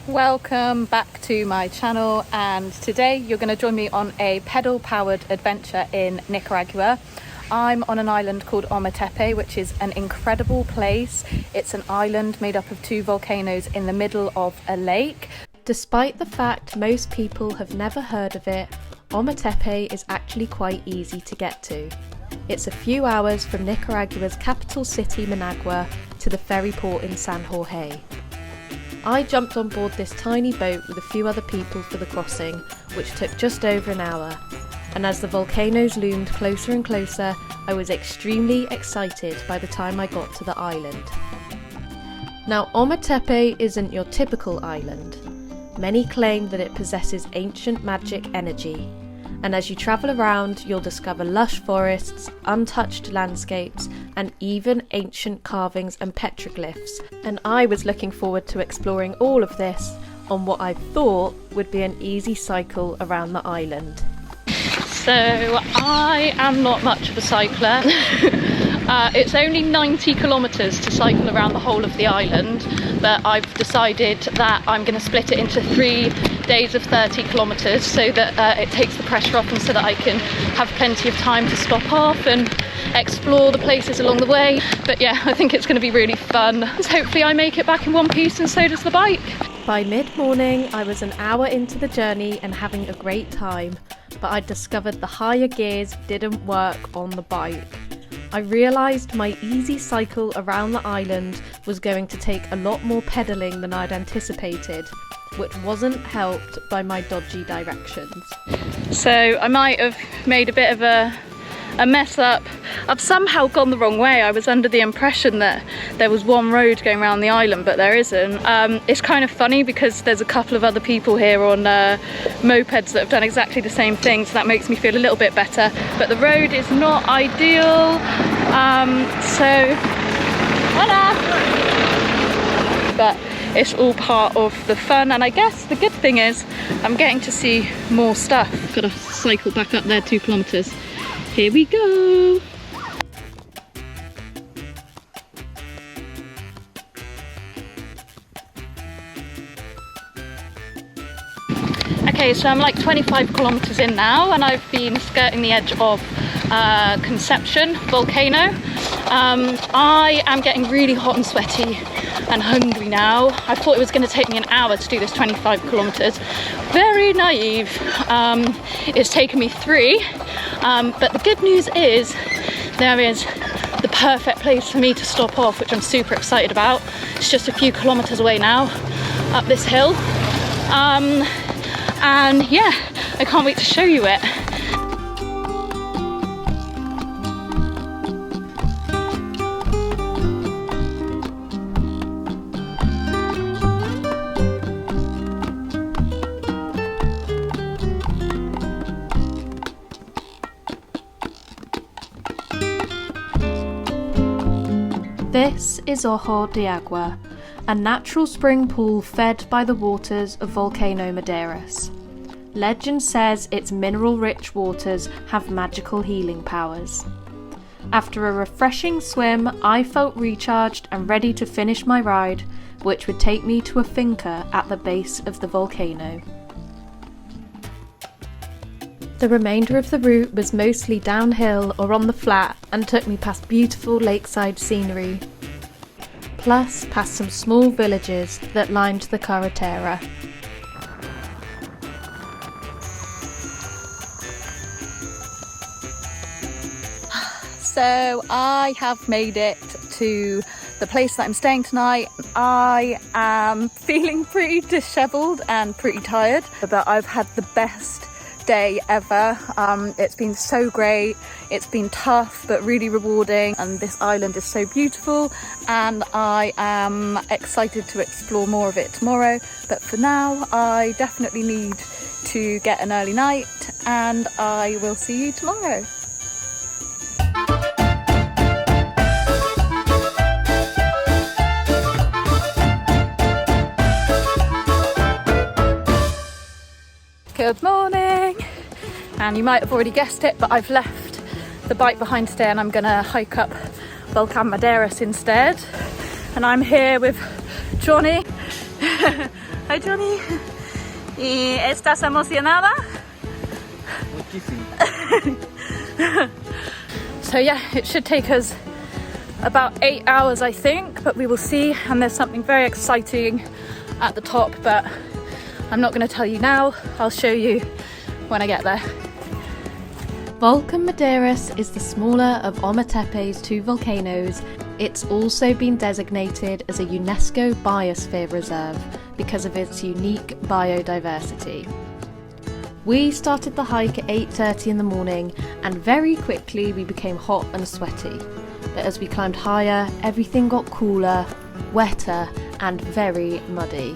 Welcome back to my channel, and today you're going to join me on a pedal powered adventure in Nicaragua. I'm on an island called Ometepe, which is an incredible place. It's an island made up of two volcanoes in the middle of a lake. Despite the fact most people have never heard of it, Ometepe is actually quite easy to get to. It's a few hours from Nicaragua's capital city Managua to the ferry port in San Jorge. I jumped on board this tiny boat with a few other people for the crossing, which took just over an hour. And as the volcanoes loomed closer and closer, I was extremely excited by the time I got to the island. Now, Ometepe isn't your typical island. Many claim that it possesses ancient magic energy. And as you travel around, you'll discover lush forests, untouched landscapes, and even ancient carvings and petroglyphs. And I was looking forward to exploring all of this on what I thought would be an easy cycle around the island. So I am not much of a cycler. It's only 90 kilometres to cycle around the whole of the island, but I've decided that I'm going to split it into 3 days of 30 kilometres so that it takes the pressure off and so that I can have plenty of time to stop off and explore the places along the way. But yeah, I think it's going to be really fun. Hopefully I make it back in one piece, and so does the bike. By mid-morning, I was an hour into the journey and having a great time, but I discovered the higher gears didn't work on the bike. I realised my easy cycle around the island was going to take a lot more pedalling than I'd anticipated, which wasn't helped by my dodgy directions. So I might have made a bit of a mess up. I've somehow gone the wrong way. I was under the impression that there was one road going around the island, but there isn't. It's kind of funny because there's a couple of other people here on mopeds that have done exactly the same thing, so that makes me feel a little bit better. But the road is not ideal, so voila! But it's all part of the fun, and I guess the good thing is I'm getting to see more stuff. Gotta cycle back up there 2 kilometres. Here we go! Okay, so I'm like 25 kilometres in now, and I've been skirting the edge of Conception Volcano. I am getting really hot and sweaty and hungry now. I thought it was going to take me an hour to do this 25 kilometres. Very naive. It's taken me 3. But the good news is there is the perfect place for me to stop off, which I'm super excited about. It's just a few kilometres away now, up this hill. And yeah, I can't wait to show you it. This is Ojo de Agua, a natural spring pool fed by the waters of Volcano Maderas. Legend says its mineral-rich waters have magical healing powers. After a refreshing swim, I felt recharged and ready to finish my ride, which would take me to a finca at the base of the volcano. The remainder of the route was mostly downhill or on the flat and took me past beautiful lakeside scenery, plus past some small villages that lined the carretera. So I have made it to the place that I'm staying tonight. I am feeling pretty dishevelled and pretty tired, but I've had the best day ever. It's been so great. It's been tough but really rewarding, and this island is so beautiful, and I am excited to explore more of it tomorrow. But for now, I definitely need to get an early night, and I will see you tomorrow. Good morning, and you might have already guessed it, but I've left the bike behind today and I'm gonna hike up Volcan Maderas instead. And I'm here with Johnny Hi Johnny. ¿Y estás emocionada? So yeah, it should take us about 8 hours I think, but we will see, and there's something very exciting at the top, but I'm not going to tell you now. I'll show you when I get there. Volcan Maderas is the smaller of Ometepe's two volcanoes. It's also been designated as a UNESCO Biosphere Reserve because of its unique biodiversity. We started the hike at 8:30 in the morning, and very quickly we became hot and sweaty. But as we climbed higher, everything got cooler, wetter, and very muddy.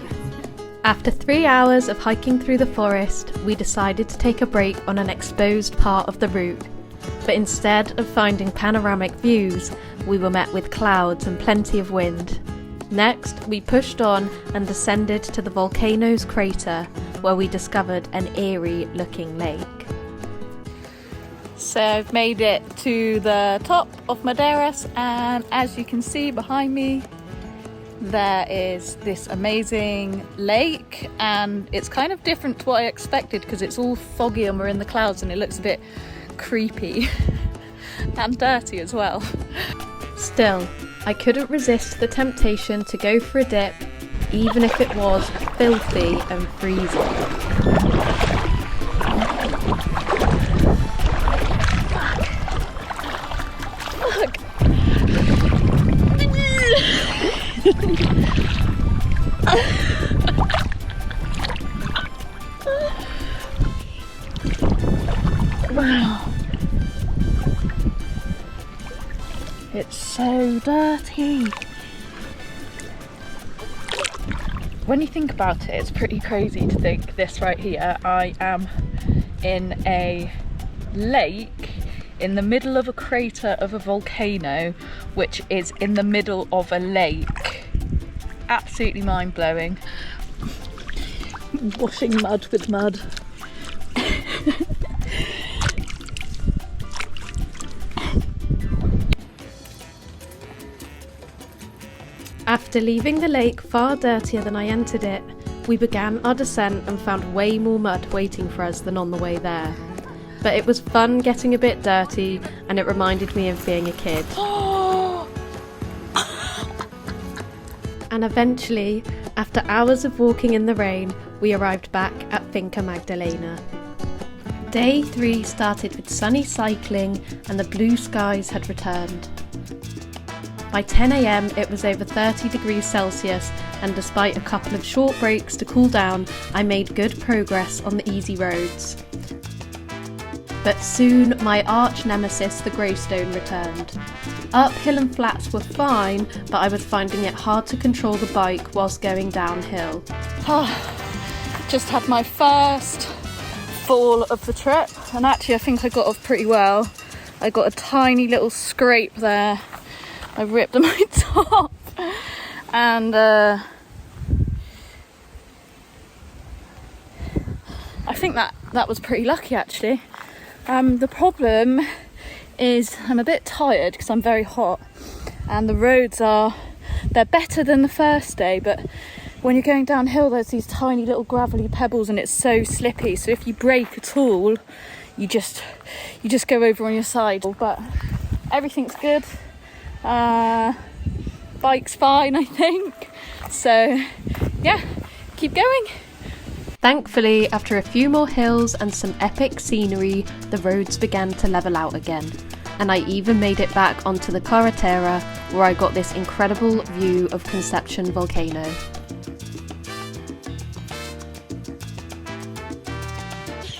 After 3 hours of hiking through the forest, we decided to take a break on an exposed part of the route. But instead of finding panoramic views, we were met with clouds and plenty of wind. Next, we pushed on and descended to the volcano's crater, where we discovered an eerie-looking lake. So I've made it to the top of Maderas, and as you can see behind me, there is this amazing lake, and it's kind of different to what I expected because it's all foggy and we're in the clouds and it looks a bit creepy and dirty as well. Still, I couldn't resist the temptation to go for a dip, even if it was filthy and freezing. Wow, it's so dirty. When you think about it, it's pretty crazy to think this right here. I am in a lake in the middle of a crater of a volcano, which is in the middle of a lake. Absolutely mind-blowing. Washing mud with mud. After leaving the lake far dirtier than I entered it, we began our descent and found way more mud waiting for us than on the way there. But it was fun getting a bit dirty, and it reminded me of being a kid. And eventually, after hours of walking in the rain, we arrived back at Finca Magdalena. Day 3 started with sunny cycling, and the blue skies had returned. By 10 AM it was over 30 degrees Celsius, and despite a couple of short breaks to cool down, I made good progress on the easy roads. But soon my arch nemesis, the Greystone, returned. Uphill and flats were fine, but I was finding it hard to control the bike whilst going downhill. Just had my first fall of the trip, and actually I think I got off pretty well. I got a tiny little scrape there. I ripped my top, and I think that was pretty lucky actually. The problem is I'm a bit tired because I'm very hot, and the roads they're better than the first day, but when you're going downhill there's these tiny little gravelly pebbles and it's so slippy, so if you brake at all you just go over on your side. But everything's good. Bike's fine, I think. So yeah, keep going. Thankfully, after a few more hills and some epic scenery, the roads began to level out again, and I even made it back onto the carretera, where I got this incredible view of Conception Volcano.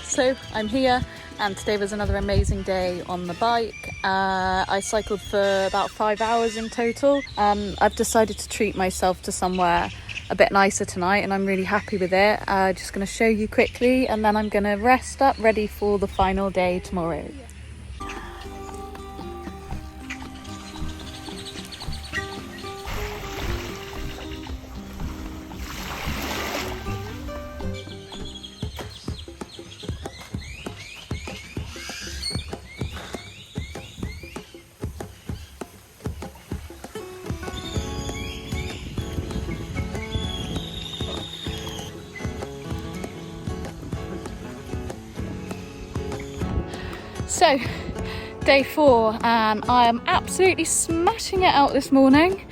So I'm here, and today was another amazing day on the bike. I cycled for about 5 hours in total. I've decided to treat myself to somewhere a bit nicer tonight, and I'm really happy with it. Just going to show you quickly, and then I'm going to rest up ready for the final day tomorrow. So, day 4, and I am absolutely smashing it out this morning,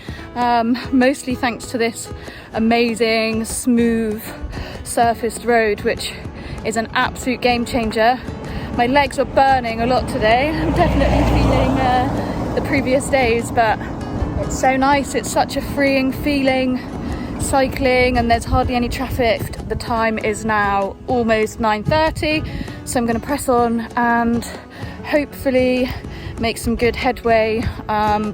mostly thanks to this amazing smooth surfaced road, which is an absolute game changer. My legs were burning a lot today. I'm definitely feeling the previous days, but it's so nice. It's such a freeing feeling cycling, and there's hardly any traffic. The time is now almost 9:30, so I'm going to press on and hopefully make some good headway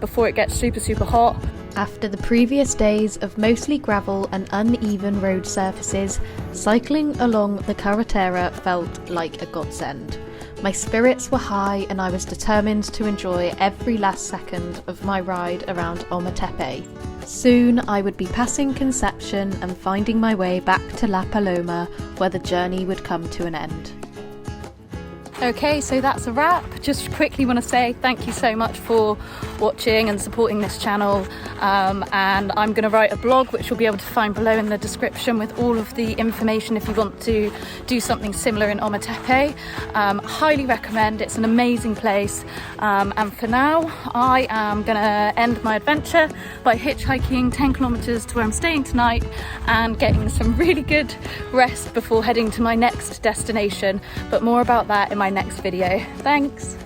before it gets super hot. After the previous days of mostly gravel and uneven road surfaces, cycling along the carretera felt like a godsend. My spirits were high and I was determined to enjoy every last second of my ride around Ometepe. Soon I would be passing Conception and finding my way back to La Paloma, where the journey would come to an end. Okay, so that's a wrap. Just quickly want to say thank you so much for watching and supporting this channel, and I'm going to write a blog which you'll be able to find below in the description with all of the information if you want to do something similar in Ometepe. Highly recommend. It's an amazing place, and for now I am going to end my adventure by hitchhiking 10 kilometers to where I'm staying tonight and getting some really good rest before heading to my next destination, but more about that in my next video. Thanks.